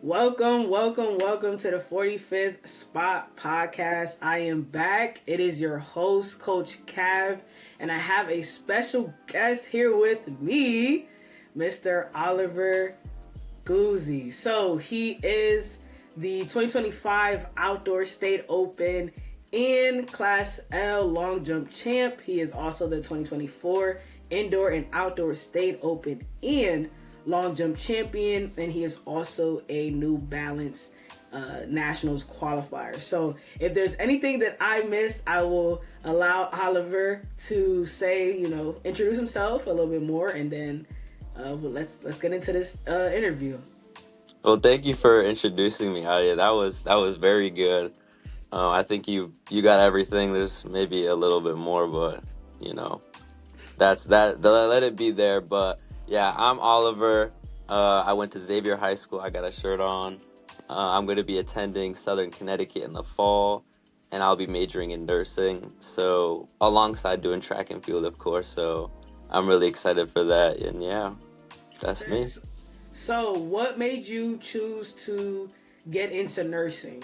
Welcome to the 45th Spot Podcast. I am back. It is your host, Coach Cav, and I have a special guest here with me, Mr. Oliver Guzy. So he is the 2025 Outdoor State Open in Class L long jump champ. He is also the 2024 Indoor and Outdoor State Open and long jump champion, and he is also a New Balance Nationals qualifier. So if there's anything that I missed, I will allow Oliver to say, introduce himself a little bit more, and then let's get into this interview. Well, thank you for introducing me, Adia. That was very good. I think you got everything. There's maybe a little bit more, but that's that. Let it be there. But yeah, I'm Oliver. I went to Xavier High School. I got a shirt on. I'm going to be attending Southern Connecticut in the fall, and I'll be majoring in nursing. So alongside doing track and field, of course. So I'm really excited for that. And yeah, that's me. So what made you choose to get into nursing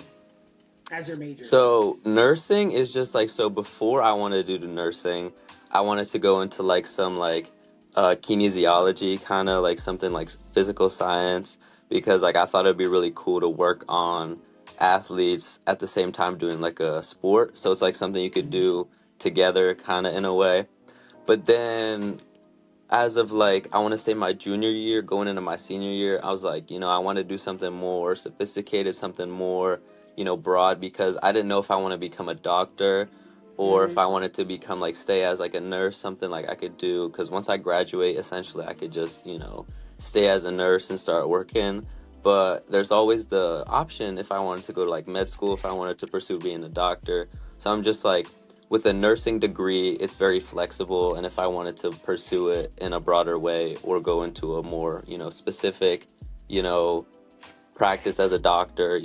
as your major? So nursing is just so before I wanted to do the nursing, I wanted to go into some kinesiology, kind of like something like physical science, because I thought it'd be really cool to work on athletes at the same time doing a sport. So it's something you could do together kind of in a way. But then as of I want to say my junior year going into my senior year, I was I want to do something more sophisticated, something more broad, because I didn't know if I want to become a doctor or if I wanted to become stay as a nurse, something I could do, because once I graduate, essentially I could just stay as a nurse and start working. But there's always the option if I wanted to go to med school, if I wanted to pursue being a doctor. So I'm just with a nursing degree, it's very flexible, and if I wanted to pursue it in a broader way or go into a more specific practice as a doctor,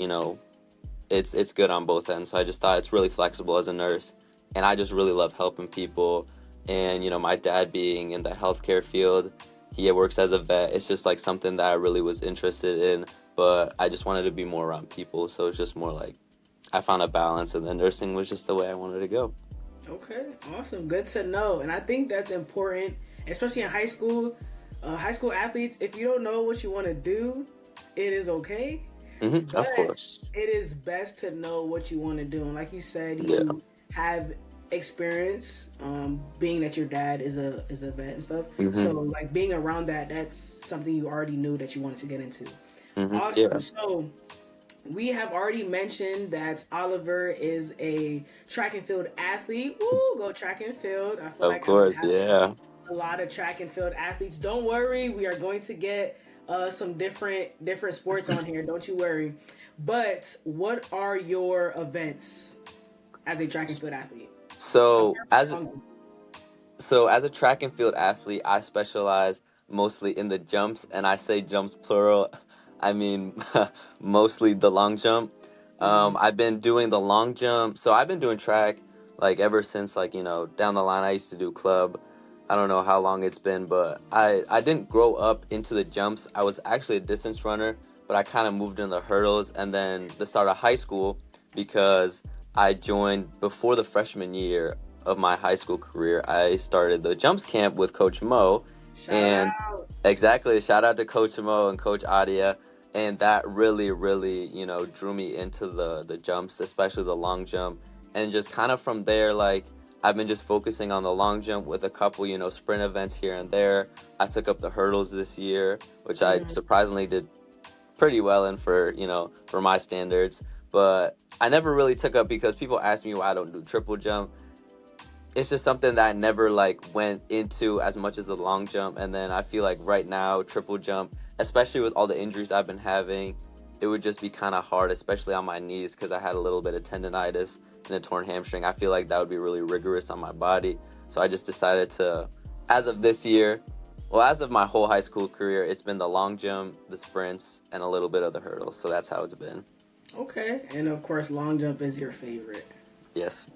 it's good on both ends. So I just thought it's really flexible as a nurse, and I just really love helping people. And my dad being in the healthcare field, he works as a vet. It's just something that I really was interested in, but I just wanted to be more around people. So it's just more I found a balance, and then nursing was just the way I wanted to go. Okay, awesome. Good to know. And I think that's important, especially in high school. High school athletes, if you don't know what you want to do, it is okay. Mm-hmm, of course. It is best to know what you want to do. And like you said, you have experience, being that your dad is a vet and stuff. Mm-hmm. So being around that's something you already knew that you wanted to get into. Mm-hmm. Awesome. Yeah. So we have already mentioned that Oliver is a track and field athlete. Woo, go track and field. I feel of course, yeah. A lot of track and field athletes. Don't worry, we are going to get some different sports on here. Don't you worry. But what are your events as a track and field athlete? So as a track and field athlete, I specialize mostly in the jumps, and I say jumps plural. I mean, mostly the long jump. I've been doing the long jump. So I've been doing track ever since down the line. I used to do club. I don't know how long it's been, but I didn't grow up into the jumps. I was actually a distance runner, but I kind of moved in the hurdles, and then the start of high school, because I joined before the freshman year of my high school career. I started the jumps camp with Coach Mo. Shout out. Exactly. Shout out to Coach Mo and Coach Adia. And that really, really, drew me into the jumps, especially the long jump. And just kind of from there, I've been just focusing on the long jump with a couple, sprint events here and there. I took up the hurdles this year, which I surprisingly did pretty well in for my standards. But I never really took up, because people ask me why I don't do triple jump. It's just something that I never went into as much as the long jump. And then I feel right now, triple jump, especially with all the injuries I've been having, it would just be kind of hard, especially on my knees, because I had a little bit of tendonitis and a torn hamstring. I feel that would be really rigorous on my body. So I just decided to, as of this year, as of my whole high school career, it's been the long jump, the sprints, and a little bit of the hurdles. So that's how it's been. Okay. And of course, long jump is your favorite. Yes.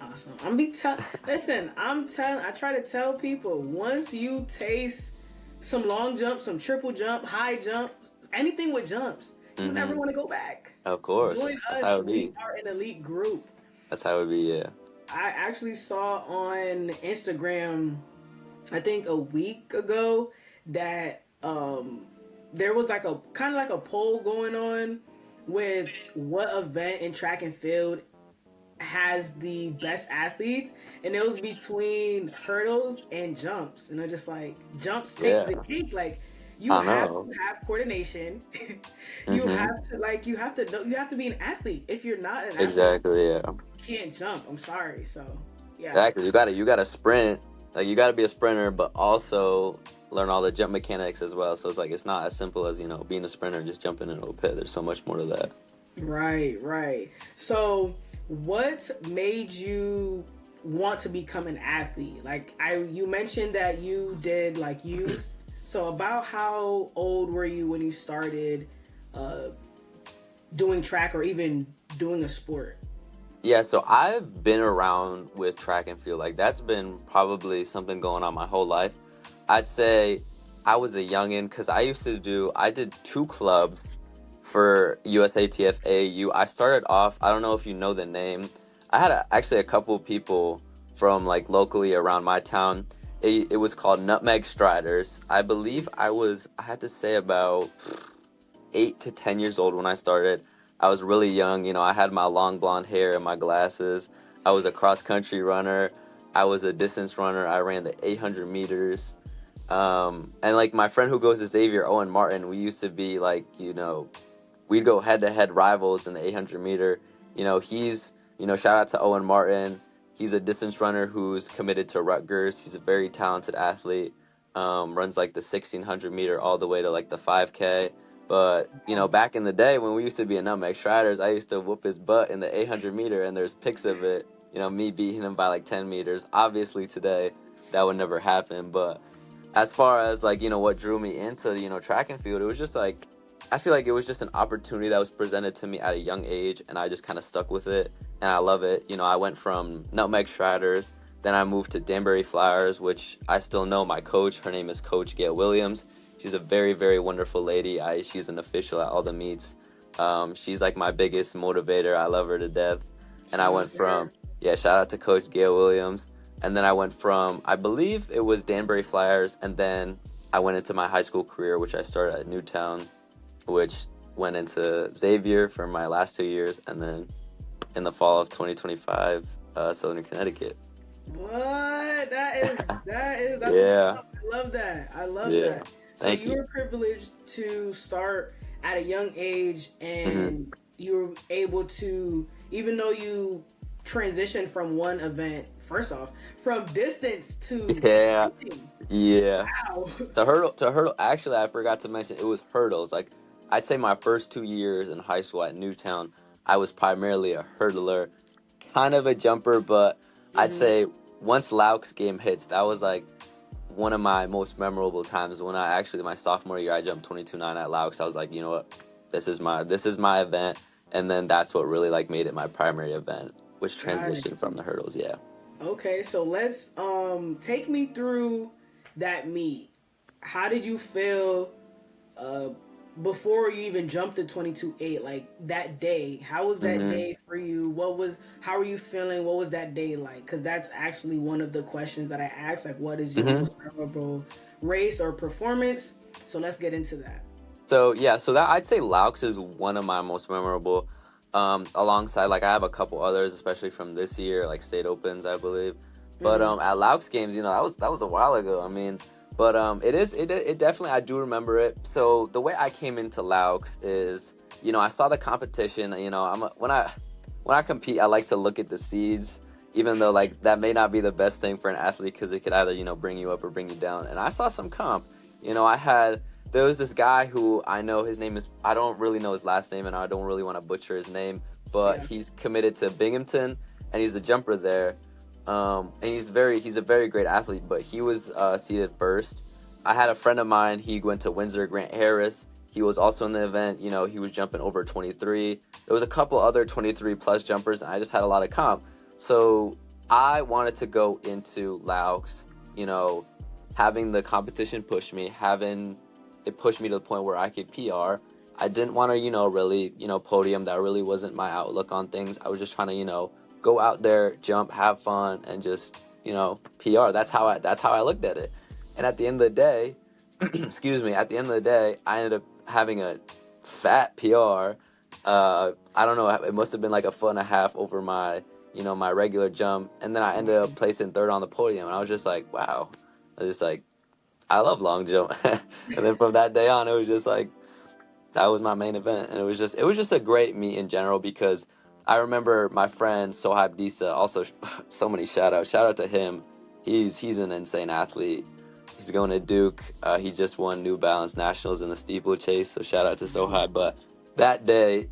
Awesome. I try to tell people, once you taste some long jump, some triple jump, high jump, anything with jumps, you would never Mm-hmm. want to go back. Of Join course. That's how us. it We be. are an elite group. That's how it be. Yeah. I actually saw on Instagram, I think a week ago, that there was like a kind of like a poll going on with what event in track and field has the best athletes, and it was between hurdles and jumps, and they're just like jumps take the Yeah. cake. Like you I have know. to have coordination. Mm-hmm. You have to know, you have to be an athlete. If you're not an athlete, Exactly. Yeah. you can't jump. I'm sorry. So yeah. Exactly. You gotta sprint. Like you gotta be a sprinter, but also learn all the jump mechanics as well. So it's like it's not as simple as being a sprinter just jumping into a pit. There's so much more to that. Right, right. So, what made you want to become an athlete? Like you mentioned that you did like youth. So, about how old were you when you started uh, doing track or even doing a sport? Yeah, so I've been around with track and field. Like that's been probably something going on my whole life. I'd say I was a youngin' because I did two clubs for USATF AAU. I started off, I don't know if you know the name. I had actually a couple people from like locally around my town. It was called Nutmeg Striders. I believe I had to say about 8 to 10 years old when I started. I was really young. I had my long blonde hair and my glasses. I was a cross country runner. I was a distance runner. I ran the 800 meters. And like my friend who goes to Xavier, Owen Martin, we used to be like, we'd go head to head rivals in the 800 meter. Shout out to Owen Martin. He's a distance runner who's committed to Rutgers. He's a very talented athlete. Runs like the 1600 meter all the way to like the 5K. But, back in the day when we used to be in Nutmeg Striders, I used to whoop his butt in the 800 meter, and there's pics of it, me beating him by like 10 meters. Obviously today that would never happen. But as far as like, what drew me into, track and field, it was just like, I feel like it was just an opportunity that was presented to me at a young age, and I just kind of stuck with it, and I love it. I went from Nutmeg Striders, then I moved to Danbury Flyers, which I still know my coach. Her name is Coach Gail Williams. She's a very, very wonderful lady. She's an official at all the meets. She's like my biggest motivator. I love her to death. And I Shout out went to from, her. yeah, shout out to Coach Gail Williams. And then I went from, I believe it was Danbury Flyers, and then I went into my high school career, which I started at Newtown, which went into Xavier for my last 2 years, and then in the fall of 2025, Southern Connecticut. What? That's what's Yeah, up. I love that. I love yeah. that. So Thank you you. were privileged to start at a young age, Hmm. and you were able to, even though you transitioned from one event, first off, from distance to Yeah, sprinting. yeah. Wow. To hurdle. Actually, I forgot to mention it was hurdles. Like I'd say my first 2 years in high school at Newtown, I was primarily a hurdler, kind of a jumper, but I'd Hmm. say once Lauk's game hits, that was like one of my most memorable times when my sophomore year I jumped 22.9 at Lauk's. I was like, you know what, this is my event, and then that's what really like made it my primary event, which Got it. transitioned from the hurdles. Yeah. Okay, so let's take me through that meet. How did you feel uh before you even jumped to 22.8, like that day? How was that Hmm. day for you? How are you feeling? What was that day like? Cuz that's actually one of the questions that I asked, like what is your Hmm. most memorable race or performance? So let's get into that. So yeah, so that I'd say Laux is one of my most memorable. Alongside like I have a couple others, especially from this year, like state opens, I believe. But Mhm. at Laux games, that was a while ago. I mean, but it definitely I do remember it. So the way I came into Laux is, I saw the competition. When I compete, I like to look at the seeds, even though like that may not be the best thing for an athlete because it could either bring you up or bring you down. And I saw some comp. I had there was this guy who I know his name is I don't really know his last name and I don't really want to butcher his name, but Yeah. he's committed to Binghamton and he's a jumper there. And he's a very great athlete, but he was seated first. I had a friend of mine, he went to Windsor, Grant Harris. He was also in the event, he was jumping over 23. There was a couple other 23 plus jumpers and I just had a lot of comp. So I wanted to go into Laos, you know, having the competition push me, having it pushed me to the point where I could PR. I didn't want to, really, podium. That really wasn't my outlook on things. I was just trying to, go out there, jump, have fun, and just, PR. That's how I looked at it. And at the end of the day, excuse me, at the end of the day, I ended up having a fat PR. I don't know, it must have been like a foot and a half over my, my regular jump. And then I ended up placing third on the podium. And I was just like, wow. I was just like, I love long jump. And then from that day on, it was just like, that was my main event. And it was just a great meet in general, because I remember my friend Sohaib Disa, also so many shout out to him. He's an insane athlete. He's going to Duke. He just won New Balance Nationals in the steeplechase, so shout out to Sohaib. But that day,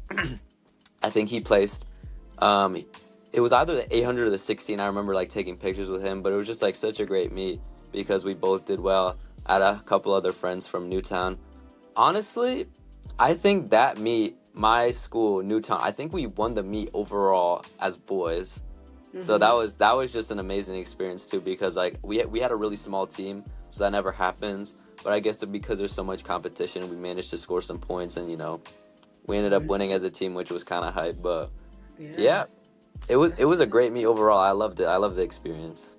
I think he placed, it was either the 800 or the 16. I remember like taking pictures with him, but it was just like such a great meet because we both did well. I had a couple other friends from Newtown. Honestly, I think that meet, my school, Newtown, I think we won the meet overall as boys. So that was just an amazing experience too, because like we had a really small team, so that never happens. But I guess that because there's so much competition, we managed to score some points, and we ended up winning as a team, which was kind of hype. But yeah, it was a great meet overall. I loved it. I loved the experience.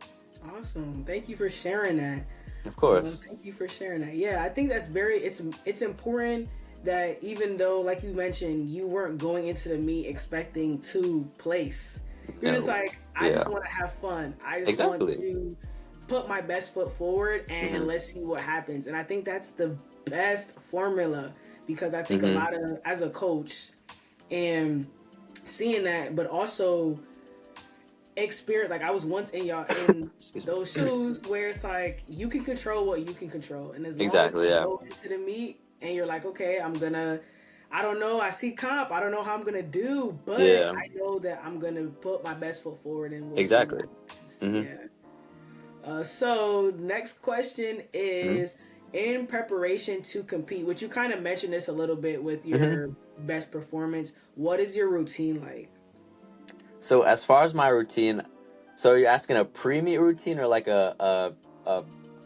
Awesome. Thank you for sharing that. Of course. Thank you for sharing that. Yeah, I think that's it's important that even though, like you mentioned, you weren't going into the meet expecting to place. You're just like, I just want to have fun. I just want to put my best foot forward, and let's see what happens. And I think that's the best formula, because I think a lot of, as a coach, and seeing that, but also experience, like I was once in those shoes where it's like you can control what you can control, and as long as you go into the meet and you're like, okay, I don't know, I see comp, I don't know how I'm gonna do, but I know that I'm gonna put my best foot forward, and we'll see what happens. So next question is, in preparation to compete, which you kind of mentioned this a little bit with your best performance, what is your routine like? So as far as my routine, so you're asking a pre-meet routine or like a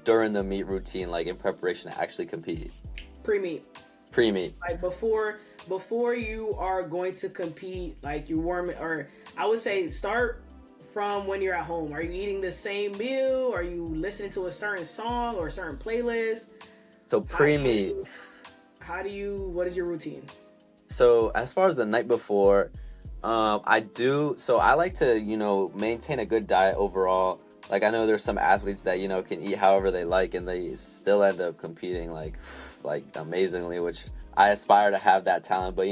during the meet routine, like in preparation to actually compete? Pre-meet. Like before you are going to compete, like you warm it, or I would say start from when you're at home. Are you eating the same meal? Are you listening to a certain song or a certain playlist? So pre-meet. What is your routine? So as far as the night before, I like to, maintain a good diet overall. Like I know there's some athletes that, can eat however they like and they still end up competing like amazingly, which I aspire to have that talent. But,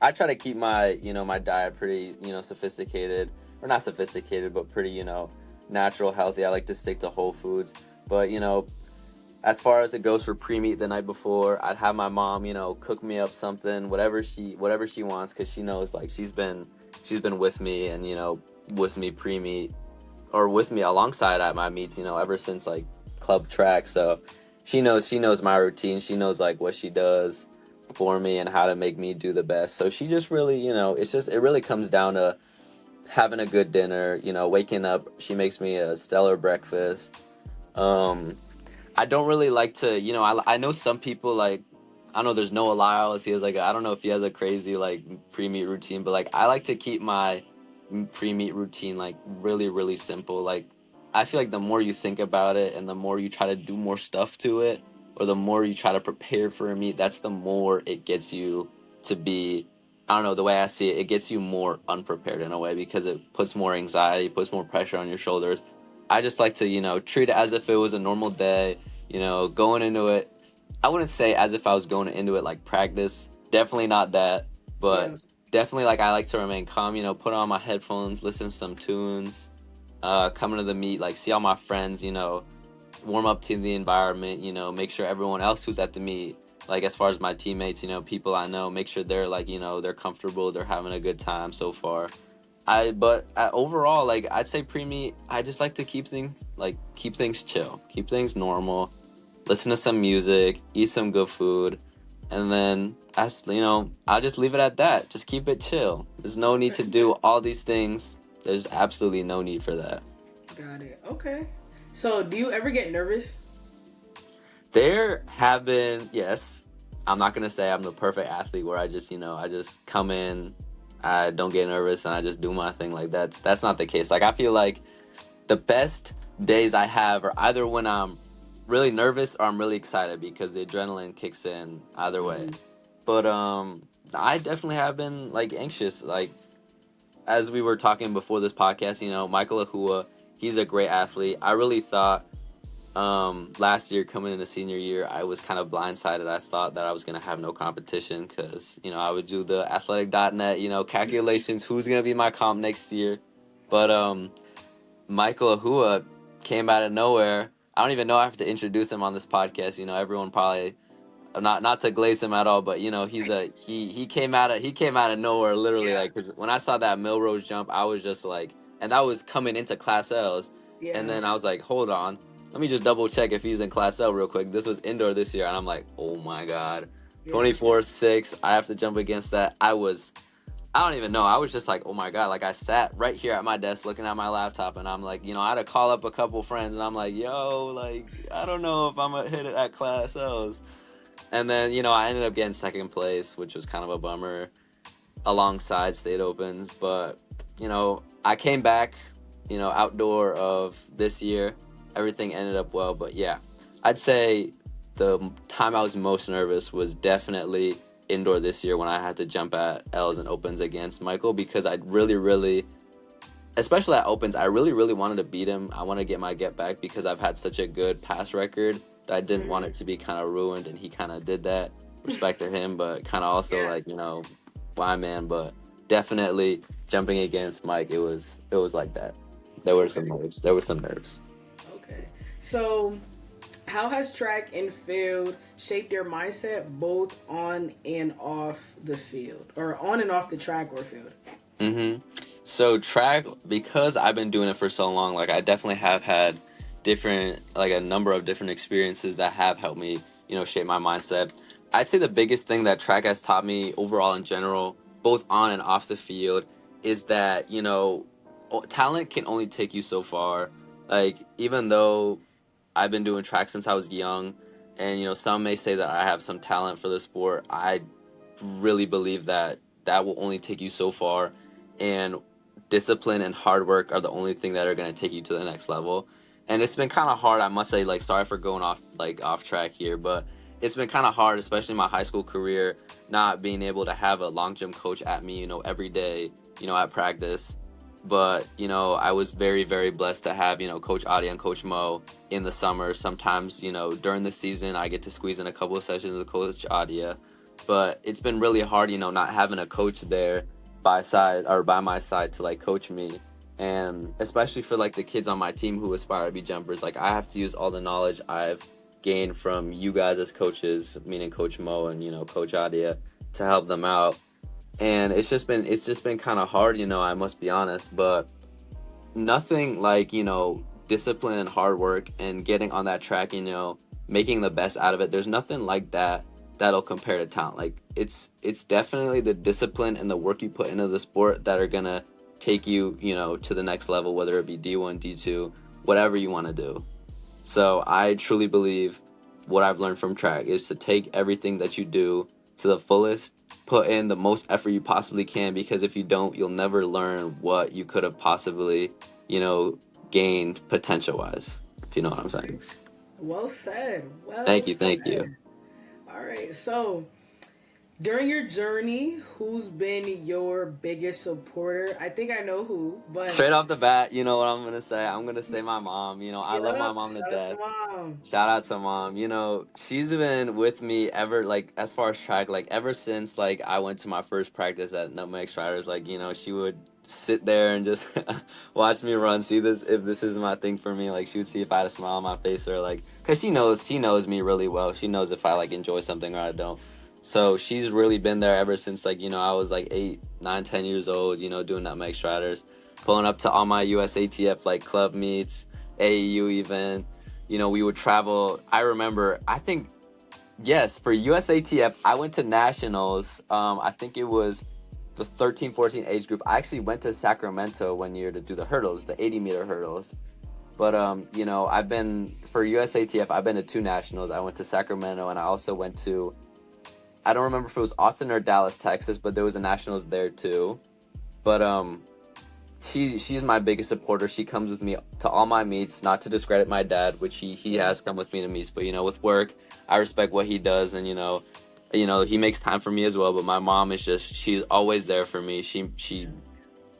I try to keep my, my diet pretty, sophisticated, or not sophisticated, but pretty, natural, healthy. I like to stick to whole foods. But, as far as it goes for pre-meet the night before, I'd have my mom, cook me up something, whatever she wants, because she knows like she's been with me and, with me pre-meet, or with me alongside at my meets, ever since like club track. So she knows my routine. She knows like what she does for me and how to make me do the best. So she just really, it really comes down to having a good dinner, waking up. She makes me a stellar breakfast. I don't really like to, I know some people like, I know there's Noah Lyles. He has like, I don't know if he has a crazy like pre-meet routine, but like I like to keep my pre-meet routine like really, really simple. Like I feel like the more you think about it and the more you try to do more stuff to it, or the more you try to prepare for a meet, that's the more it gets you to be, I don't know, the way I see it, it gets you more unprepared in a way, because it puts more anxiety, puts more pressure on your shoulders. I just like to, treat it as if it was a normal day, going into it. I wouldn't say as if I was going into it like practice. Definitely not that. But definitely like I like to remain calm, put on my headphones, listen to some tunes, coming to the meet, like see all my friends, warm up to the environment, make sure everyone else who's at the meet, like as far as my teammates, people I know, make sure they're like, they're comfortable, they're having a good time so far. Overall, like I'd say pre-meet, I just like to keep things chill, keep things normal, listen to some music, eat some good food, and then I'll just leave it at that. Just keep it chill. There's no need to do all these things. There's absolutely no need for that. Got it. Okay. So do you ever get nervous? There have been, yes. I'm not gonna say I'm the perfect athlete where I just come in, I don't get nervous and I just do my thing. Like that's not the case. Like I feel like the best days I have are either when I'm really nervous or I'm really excited because the adrenaline kicks in either way. But I definitely have been like anxious. Like as we were talking before this podcast, Michael Ahua, he's a great athlete. I really thought last year coming into senior year, I was kind of blindsided. I thought that I was going to have no competition because, I would do the athletic.net, calculations, who's going to be my comp next year. But Michael Ahua came out of nowhere. I don't even know I have to introduce him on this podcast. Everyone probably not to glaze him at all, but he came out of nowhere literally. Yeah. Like, 'cause when I saw that Milrose jump, I was just like, and that was coming into Class L's, Yeah. and then I was like, hold on, let me just double check if he's in Class L real quick. This was indoor this year, and I'm like, oh my god, 24.6. I have to jump against that. I don't even know. I was just like, oh my god. Like I sat right here at my desk looking at my laptop, and I'm like, I had to call up a couple friends, and I'm like, yo, like I don't know if I'm gonna hit it at Class L's. And then, I ended up getting second place, which was kind of a bummer alongside state opens. But, I came back, outdoor of this year. Everything ended up well. But yeah, I'd say the time I was most nervous was definitely indoor this year when I had to jump at L's and opens against Michael, because I really, especially at opens, I really wanted to beat him. I want to get my get back because I've had such a good pass record. I didn't want it to be kind of ruined, and he kind of did that. Respect to him, but kind of also like, why man? But definitely jumping against Mike, it was like that. There were some nerves. Okay. So, how has track and field shaped your mindset both on and off the field, or on and off the track or field? So track, because I've been doing it for so long, like I definitely have had a number of different experiences that have helped me, shape my mindset. I'd say the biggest thing that track has taught me overall in general, both on and off the field, is that, talent can only take you so far. Like, even though I've been doing track since I was young, and, some may say that I have some talent for the sport, I really believe that will only take you so far, and discipline and hard work are the only thing that are going to take you to the next level. And it's been kind of hard, I must say, like, sorry for going off track here, but it's been kind of hard, especially in my high school career, not being able to have a long jump coach at me, every day, at practice. But, I was very, very blessed to have, Coach Adi and Coach Mo in the summer. Sometimes, during the season, I get to squeeze in a couple of sessions with Coach Adia. But it's been really hard, not having a coach there by my side to, like, coach me. And especially for, like, the kids on my team who aspire to be jumpers, like, I have to use all the knowledge I've gained from you guys as coaches, meaning Coach Mo and, Coach Adia, to help them out. And it's just been kind of hard, I must be honest, but nothing like, discipline and hard work and getting on that track, making the best out of it. There's nothing like that'll compare to talent. Like, it's definitely the discipline and the work you put into the sport that are gonna take you, to the next level, whether it be D1, D2, whatever you want to do. So I truly believe what I've learned from track is to take everything that you do to the fullest, put in the most effort you possibly can, because if you don't, you'll never learn what you could have possibly, gained potential-wise, if you know what I'm saying. Well said. Thank you. All right, so during your journey, who's been your biggest supporter? I think I know who, but straight off the bat, you know what I'm gonna say? I'm gonna say my mom. I love my mom to death. Shout out to mom. She's been with me ever, like, as far as track, like, ever since, like, I went to my first practice at Nutmeg Striders. Like, she would sit there and just watch me run, see if this is my thing for me. Like, she would see if I had a smile on my face, or, like, because she knows me really well. She knows if I, like, enjoy something or I don't. So she's really been there ever since, like, I was like 8, 9, 10 years old, doing Nutmeg Striders, pulling up to all my USATF, like, club meets, AAU even. We would travel. I remember, yes, for USATF, I went to nationals. I think it was the 13, 14 age group. I actually went to Sacramento one year to do the hurdles, the 80-meter hurdles. But, for USATF, I've been to 2 nationals. I went to Sacramento, and I also went to I don't remember if it was Austin or Dallas, Texas, but there was a nationals there too. But she's my biggest supporter. She comes with me to all my meets, not to discredit my dad, which he has come with me to meets, but with work, I respect what he does, and he makes time for me as well. But my mom is she's always there for me. She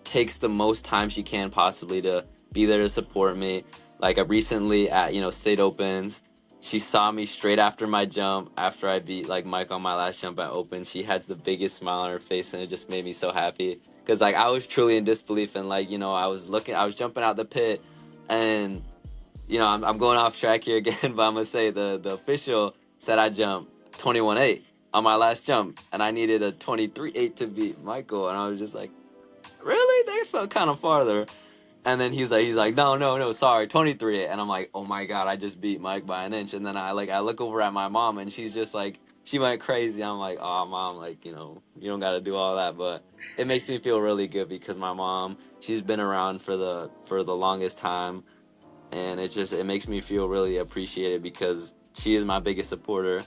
takes the most time she can possibly to be there to support me. Like recently at state opens, she saw me straight after my jump, after I beat like Mike on my last jump at open. She had the biggest smile on her face, and it just made me so happy, because like I was truly in disbelief, and like I was jumping out the pit, and I'm going off track here again, but I'm gonna say the official said I jumped 21.8 on my last jump, and I needed a 23.8 to beat Michael, and I was just like, really? They felt kind of farther. And then he's like, no, sorry, 23. And I'm like, oh my God, I just beat Mike by an inch. And then I look over at my mom, and she's just like, she went crazy. I'm like, oh, Mom, like, you don't got to do all that. But it makes me feel really good, because my mom, she's been around for the longest time. And it makes me feel really appreciated, because she is my biggest supporter.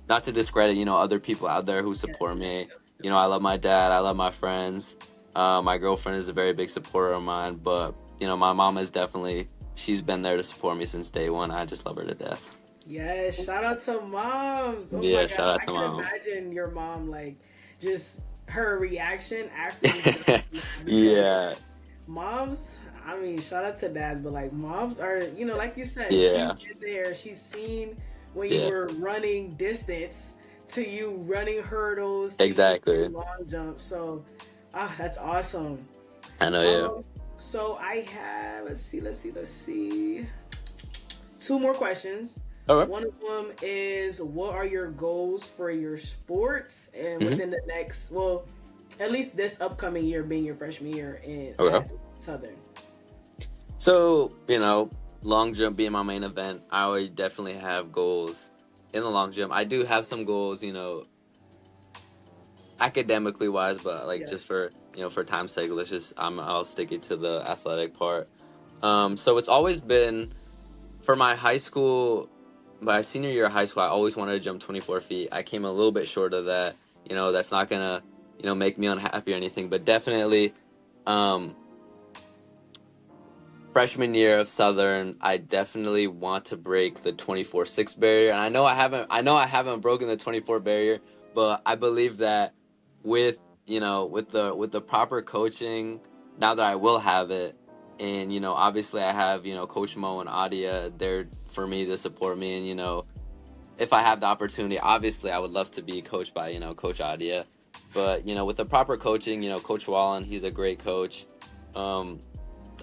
Not to discredit, other people out there who support me. I love my dad. I love my friends. My girlfriend is a very big supporter of mine, but my mom is definitely, she's been there to support me since day one. I just love her to death. Yes, shout out to moms. Oh Yeah, my God. shout out to I mom. can imagine your mom, like, just her reaction after you. Yeah. Moms, I mean, shout out to dads, but like moms are, like you said, Yeah. she's been there. She's seen when Yeah. you were running distance to you running hurdles. Exactly. Long jumps. So, that's awesome. I know, yeah. So I have, let's see. 2 more questions. Okay. One of them is, what are your goals for your sports and within the next, well, at least this upcoming year, being your freshman year at Southern? So, long jump being my main event, I would definitely have goals in the long jump. I do have some goals, academically wise, but just for for time's sake, I'll stick it to the athletic part. So it's always been, for my high school, my senior year of high school, I always wanted to jump 24 feet. I came a little bit short of that. That's not gonna make me unhappy or anything, but definitely freshman year of Southern, I definitely want to break the 24.6 barrier. And I know I haven't broken the 24 barrier, but I believe that with the proper coaching, now that I will have it, and obviously I have Coach Mo and Adia there for me to support me, and if I have the opportunity, obviously I would love to be coached by Coach Adia, but with the proper coaching, Coach Wallen, he's a great coach.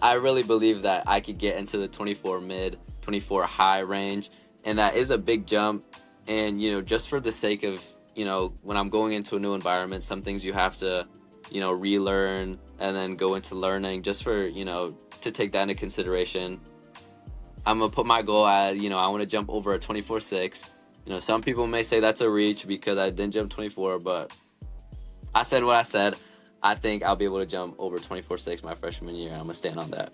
I really believe that I could get into the 24 mid, 24 high range, and that is a big jump. And just for the sake of when I'm going into a new environment, some things you have to relearn and then go into learning, just for to take that into consideration. I'm gonna put my goal at I want to jump over a 24.6. Some people may say that's a reach because I didn't jump 24, but I said what I said. I think I'll be able to jump over 24.6 my freshman year. I'm gonna stand on that.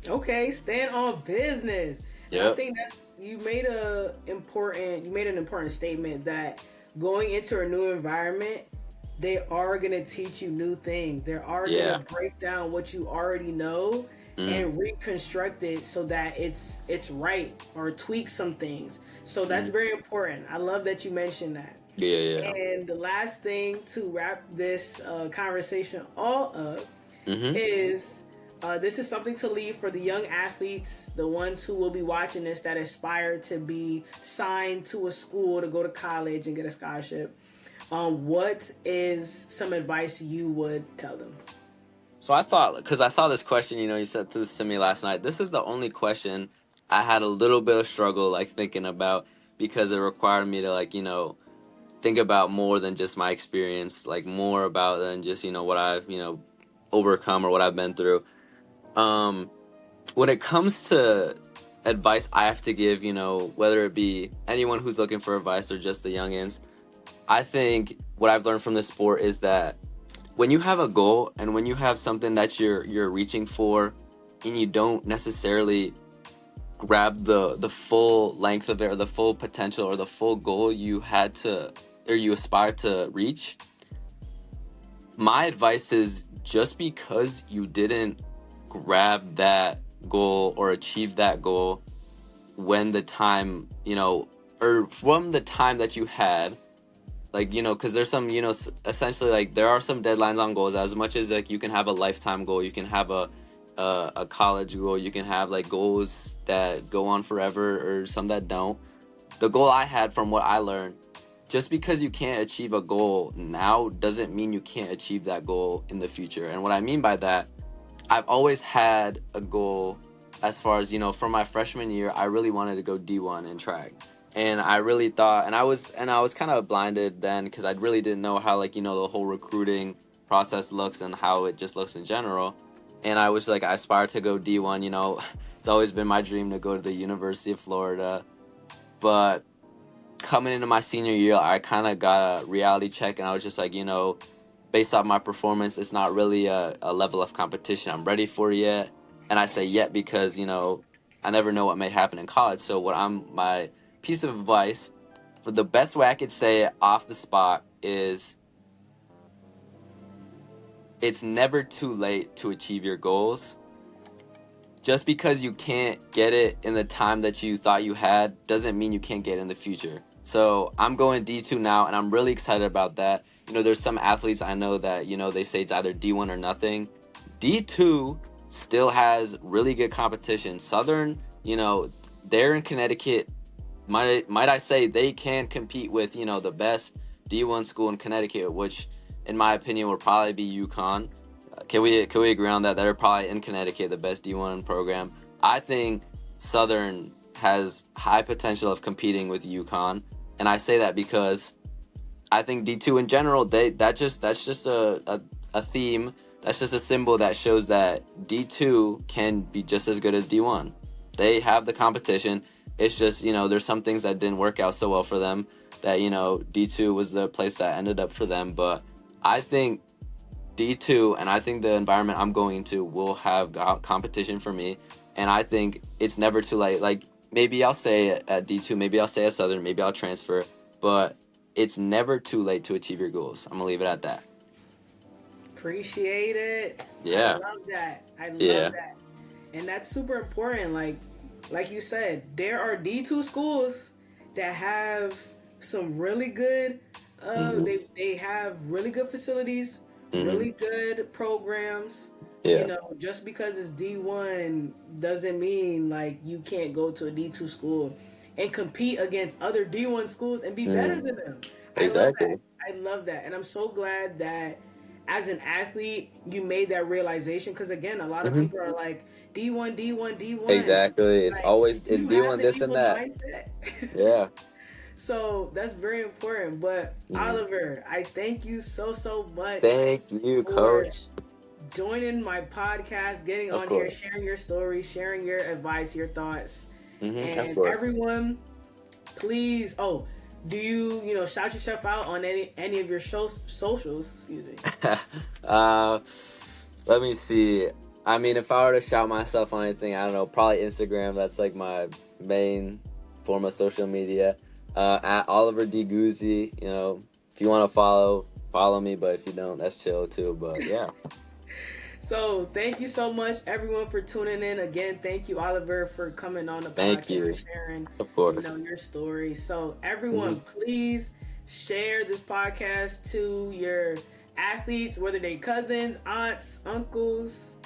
Okay, stand on business. Yep. I think you made an important statement, that going into a new environment, they are gonna teach you new things. They are gonna break down what you already know and reconstruct it so that it's right, or tweak some things. So that's very important. I love that you mentioned that. Yeah. And the last thing to wrap this conversation all up is, this is something to leave for the young athletes, the ones who will be watching this, that aspire to be signed to a school, to go to college and get a scholarship. What is some advice you would tell them? So I thought, because I saw this question, you said this to me last night. This is the only question I had a little bit of struggle thinking about, because it required me to think about more than just my experience, more about than just what I've overcome or what I've been through. When it comes to advice I have to give, whether it be anyone who's looking for advice or just the youngins, I think what I've learned from this sport is that when you have a goal and when you have something that you're reaching for, and you don't necessarily grab the full length of it, or the full potential, or the full goal you had to or you aspire to reach, my advice is just because you didn't grab that goal or achieve that goal when the time, or from the time that you had, like, because there's some, essentially, like, there are some deadlines on goals. As much as, like, you can have a lifetime goal, you can have a college goal, you can have, like, goals that go on forever or some that don't. The goal I had, from what I learned, just because you can't achieve a goal now doesn't mean you can't achieve that goal in the future. And what I mean by that, I've always had a goal as far as, from my freshman year, I really wanted to go D1 in track. And I really thought, and I was kind of blinded then because I really didn't know how, like, the whole recruiting process looks and how it just looks in general. And I was like, I aspire to go D1, it's always been my dream to go to the University of Florida. But coming into my senior year, I kind of got a reality check, and I was just like, based off my performance, it's not really a level of competition I'm ready for yet. And I say yet because, I never know what may happen in college. So my piece of advice, for the best way I could say it off the spot, is it's never too late to achieve your goals. Just because you can't get it in the time that you thought you had doesn't mean you can't get it in the future. So I'm going D2 now, and I'm really excited about that. There's some athletes I know that, they say it's either D1 or nothing. D2 still has really good competition. Southern, they're in Connecticut. Might I say they can compete with, the best D1 school in Connecticut, which in my opinion would probably be UConn. Can we agree on that? They're probably in Connecticut, the best D1 program. I think Southern has high potential of competing with UConn, and I say that because I think D2 in general, that's just a theme. That's just a symbol that shows that D2 can be just as good as D1. They have the competition. It's just, there's some things that didn't work out so well for them that, D2 was the place that ended up for them. But I think D2, and I think the environment I'm going to will have competition for me, and I think it's never too late. Like, maybe I'll say at D2, maybe I'll say at Southern, maybe I'll transfer, but it's never too late to achieve your goals. I'm gonna leave it at that. Appreciate it. Yeah. I love that. Yeah. That. And that's super important. Like you said, there are D2 schools that have some really good they have really good facilities, really good programs. Yeah. Just because it's D1 doesn't mean like you can't go to a D2 school and compete against other D1 schools and be better than them. Exactly. I love that. And I'm so glad that as an athlete you made that realization, because again, a lot of people are like D1, D1, D1. Exactly. It's like, always it's you D1 have the this and that. mindset. Yeah. So that's very important. But Oliver, I thank you so much. Thank you, Coach. Joining my podcast, getting on here, sharing your story, sharing your advice, your thoughts. And everyone, please, do you shout yourself out on any of your socials? Excuse me. Let me see. I mean, if I were to shout myself on anything, I don't know, probably Instagram. That's like my main form of social media. At Oliver Guzy. If you want to follow me, but if you don't, that's chill too. But yeah. So thank you so much, everyone, for tuning in. Again, thank you, Oliver, for coming on the podcast, and sharing, of course, your story. So everyone, please share this podcast to your athletes, whether they cousins, aunts, uncles.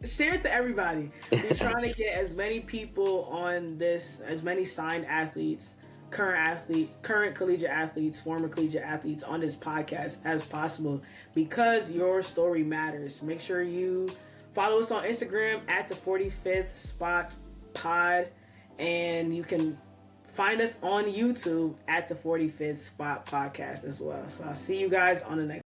Share it to everybody. We're trying to get as many people on this, as many signed athletes, current collegiate athletes, former collegiate athletes on this podcast as possible, because your story matters. Make sure you follow us on Instagram at the 45th Spot Pod, and you can find us on YouTube at the 45th Spot Podcast as well. So I'll see you guys on the next